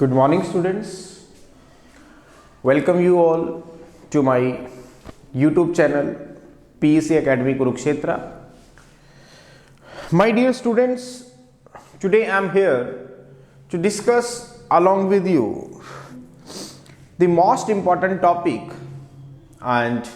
Good morning, students. Welcome you all to my YouTube channel PEC Academy Kurukshetra. My dear students, today I am here to discuss along with you the most important topic, and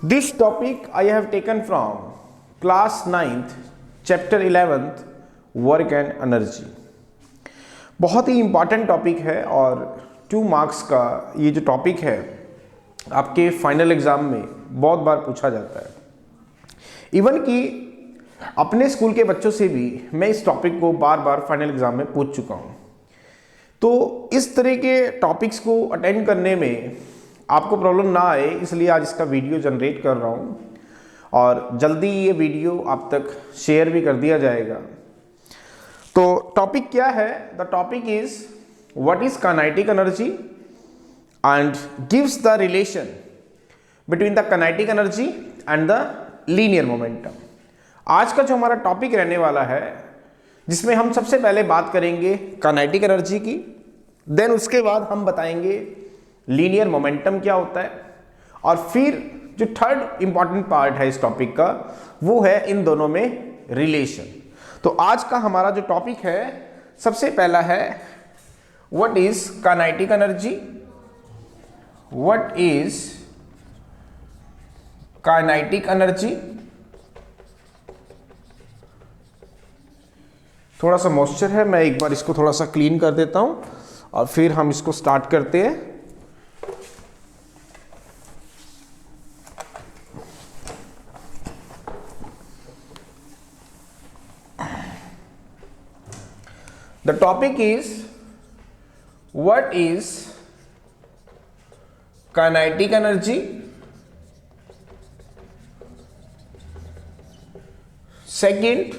this topic I have taken from class 9th chapter 11th work and energy. बहुत ही important topic है और 2 marks का ये जो topic है आपके final exam में बहुत बार पूछा जाता है। इवन कि अपने स्कूल के बच्चों से भी मैं इस टॉपिक को बार बार फाइनल एग्ज़ाम में पूछ चुका हूँ। तो इस तरह के टॉपिक्स को अटेंड करने में आपको प्रॉब्लम ना आए, इसलिए आज इसका वीडियो जनरेट कर रहा हूँ और जल्दी ये वीडियो आप तक शेयर भी कर दिया जाएगा। तो टॉपिक क्या है? The topic is what is kinetic energy and gives the relation between the kinetic energy and the linear momentum. आज का जो हमारा टॉपिक रहने वाला है, जिसमें हम सबसे पहले बात करेंगे काइनेटिक एनर्जी की, देन उसके बाद हम बताएंगे लीनियर मोमेंटम क्या होता है, और फिर जो थर्ड इंपॉर्टेंट पार्ट है इस टॉपिक का वो है इन दोनों में रिलेशन। तो आज का हमारा जो टॉपिक है, सबसे पहला है what is kinetic energy. What is kinetic energy. थोड़ा सा मॉइस्चर है, मैं एक बार इसको थोड़ा सा क्लीन कर देता हूं और फिर हम इसको स्टार्ट करते हैं। The topic is what is kinetic energy. Second,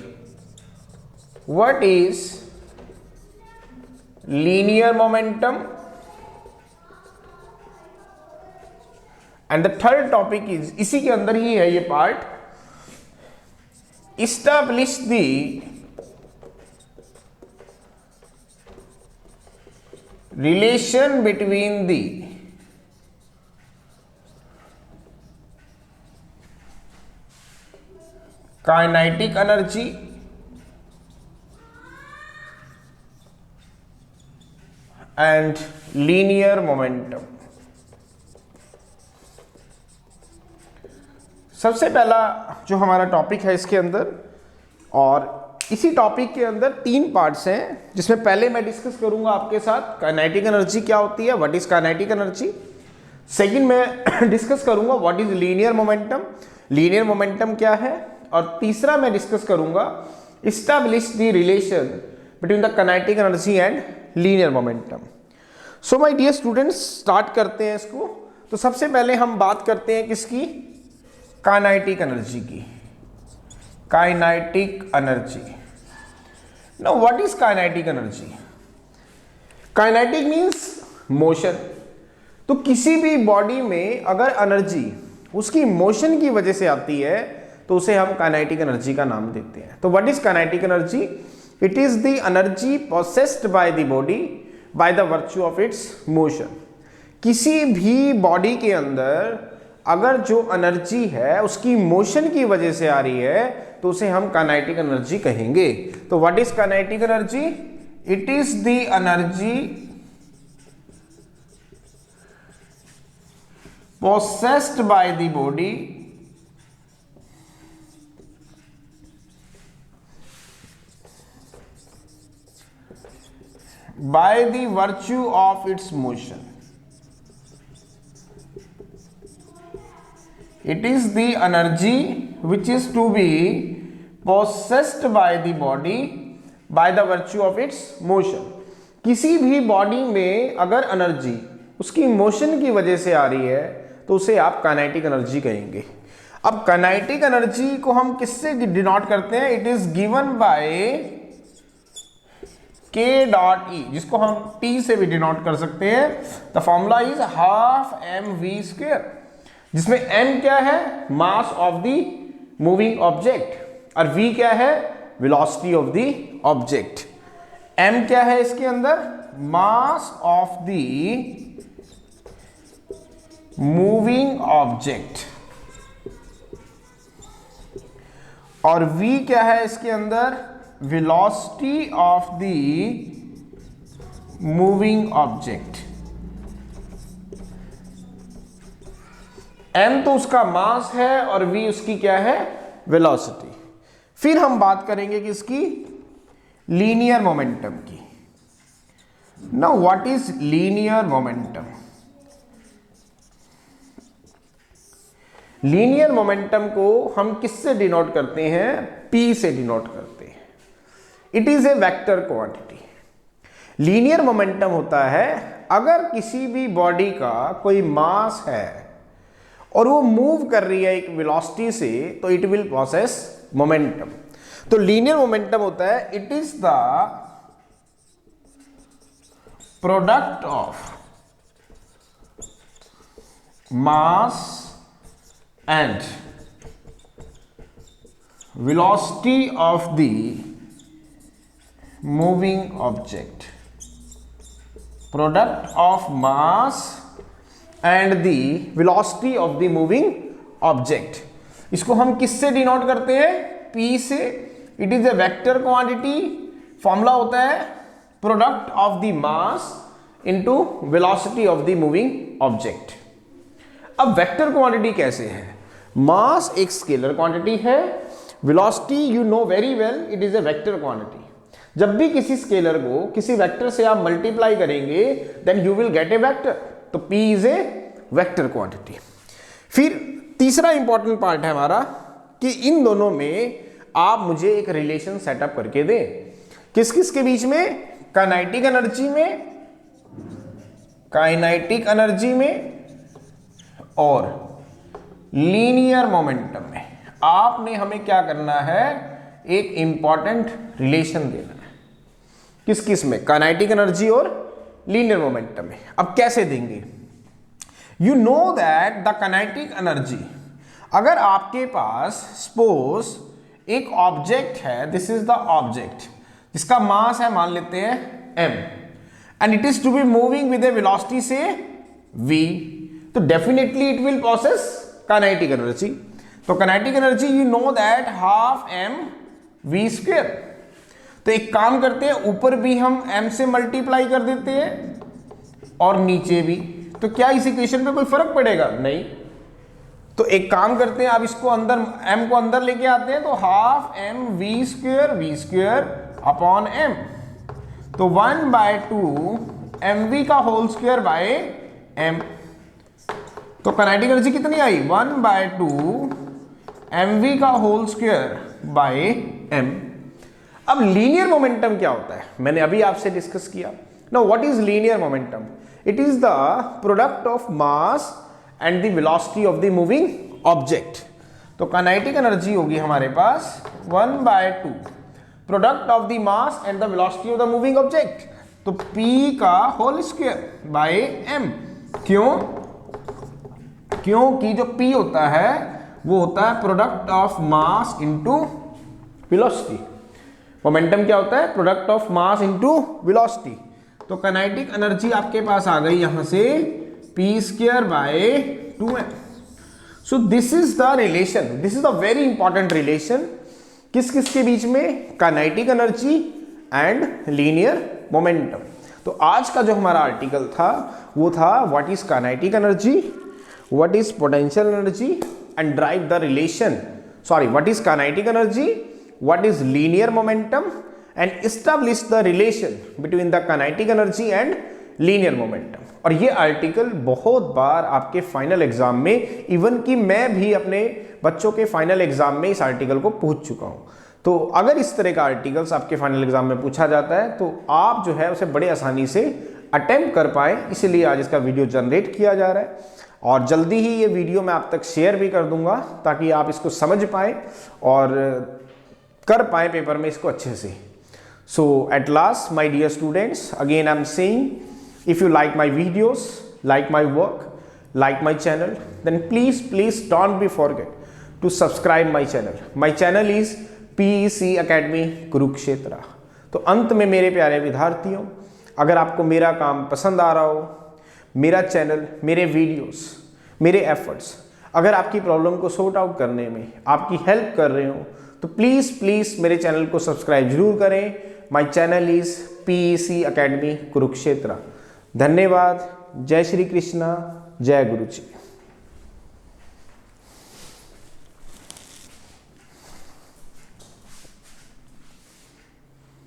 what is linear momentum. And the third topic is, इसी के अंदर ही है ये part, establish the relation between the kinetic energy and linear momentum। सबसे पहला जो हमारा टॉपिक है इसके अंदर, और इसी टॉपिक के अंदर 3 पार्ट्स हैं, जिसमें पहले मैं डिस्कस करूंगा आपके साथ काइनेटिक एनर्जी क्या होती है, what is kinetic energy. Second मैं डिस्कस करूंगा what is linear momentum, linear momentum क्या है, और तीसरा मैं डिस्कस करूंगा establish the relation between the kinetic energy and linear momentum. So my dear students, start करते हैं इसको। तो सबसे पहले हम बात करते हैं किसकी? काइनेटिक एनर्जी की। Kinetic energy. Now what is kinetic energy? Kinetic means motion. तो किसी भी बॉडी में अगर एनर्जी उसकी मोशन की वजह से आती है तो उसे हम काइनेटिक एनर्जी का नाम देते हैं। तो what is kinetic energy? It is the energy possessed by the body by the virtue of its motion. किसी भी बॉडी के अंदर अगर जो एनर्जी है उसकी मोशन की वजह से आ रही है तो उसे हम काइनेटिक एनर्जी कहेंगे। तो what is kinetic energy? It is the energy possessed by the body by the virtue of its motion. It is the energy which is to be possessed by the body by the virtue of its motion. किसी भी body में अगर energy उसकी motion की वजह से आ रही है तो उसे आप काइनेटिक एनर्जी कहेंगे। अब काइनेटिक एनर्जी को हम किससे डिनोट करते हैं? It is given by K dot E, जिसको हम T से भी डिनोट कर सकते हैं। The formula is half mv square, जिसमें m क्या है? Mass of the moving object, और v क्या है? Velocity of the object. m क्या है इसके अंदर? mass of the moving object, और v क्या है इसके अंदर, velocity of the moving object। m तो उसका मास है और v उसकी क्या है, वेलोसिटी। फिर हम बात करेंगे किसकी, लीनियर मोमेंटम की। Now what is linear momentum? Linear momentum को हम किससे डिनोट करते हैं, p से डिनोट करते हैं। It is a vector quantity. Linear momentum होता है अगर किसी भी बॉडी का कोई मास है और वो मूव कर रही है एक वेलोसिटी से, तो इट विल पॉसेस मोमेंटम। तो लीनियर मोमेंटम होता है, it is the product of mass and velocity of the moving object. Product of mass and the velocity of the moving object. इसको हम किससे डिनोट करते हैं, p से। It is a vector quantity. Formula होता है product of the mass into velocity of the moving object. अब vector quantity कैसे है, मास एक स्केलर क्वांटिटी है, velocity you know very well, it is a vector quantity. जब भी किसी स्केलर को किसी वेक्टर से आप मल्टीप्लाई करेंगे then you will get a vector, तो p is a vector quantity. फिर तीसरा इंपॉर्टेंट पार्ट है हमारा कि इन दोनों में आप मुझे एक रिलेशन सेटअप करके दें। किस किस के बीच में, काइनेटिक एनर्जी में, काइनेटिक एनर्जी में और लीनियर मोमेंटम में। आपने हमें क्या करना है, एक इंपॉर्टेंट रिलेशन देना है। किस किस में, काइनेटिक एनर्जी और लीनियर मोमेंटम में। अब कैसे देंगे, you know that the kinetic energy, अगर आपके पास सपोज एक ऑब्जेक्ट है, दिस इज द ऑब्जेक्ट जिसका मास है मान लेते हैं m, and it is to be moving with a velocity से v, तो definitely it will possess kinetic energy. तो kinetic energy you know that half m v square. तो एक काम करते हैं, ऊपर भी हम m से मल्टीप्लाई कर देते हैं और नीचे भी। तो क्या इस इक्वेशन पे कोई फर्क पड़ेगा, नहीं। तो एक काम करते हैं, आप इसको अंदर m को अंदर लेके आते हैं, तो half m v square upon m, तो 1/2 mv का होल स्क्वायर बाय m। तो काइनेटिक एनर्जी कितनी आई, 1/2 mv का होल स्क्वायर बाय m। अब लीनियर मोमेंटम क्या होता है, मैंने अभी आपसे डिस्कस किया। Now what is linear momentum, it is the product of mass and the velocity of the moving object. तो काइनेटिक एनर्जी होगी हमारे पास 1/2 product of the mass and the velocity of the moving object, तो p का whole square by m। क्योंकि जो p होता है वो होता है product of mass into velocity. Momentum क्या होता है, product of mass into velocity. तो काइनेटिक एनर्जी आपके पास आ गई यहां से p square by 2m। So this is the relation, this is the very important relation. किस किस के बीच में, kinetic energy and linear momentum. तो आज का जो हमारा आर्टिकल था वो था what is kinetic energy, what is potential energy and drive the relation, sorry what is kinetic energy, what is linear momentum and establish the relation between the kinetic energy and linear momentum। और ये article बहुत बार आपके final exam में, even कि मैं भी अपने बच्चों के फाइनल एग्जाम में इस आर्टिकल को पूछ चुका हूँ। तो अगर इस तरह का आर्टिकल्स आपके फाइनल एग्जाम में पूछा जाता है तो आप जो है उसे बड़े आसानी से अटेम्प्ट कर पाएँ, इसीलिए आज इसका वीडियो जनरेट किया जा रहा है। और जल्दी ही ये वीडियो मैं आप तक शेयर भी कर दूंगा ताकि आप इसको समझ पाएँ और कर पाए पेपर में इसको अच्छे से। So at last my dear students, again I am saying, if you like my videos, like my work, like my channel, then please don't be forget to subscribe my channel. My channel is PEC academy Kurukshetra. तो अंत में मेरे प्यारे विद्यार्थियों, अगर आपको मेरा काम पसंद आ रहा हो, मेरा चैनल, मेरे वीडियोस, मेरे एफर्ट्स अगर आपकी प्रॉब्लम को सॉर्ट आउट करने में आपकी हेल्प कर रहे हो तो प्लीज़ मेरे चैनल को सब्सक्राइब जरूर करें। My channel is PEC academy Kurukshetra. धन्यवाद। जय श्री कृष्णा, जय गुरु जी।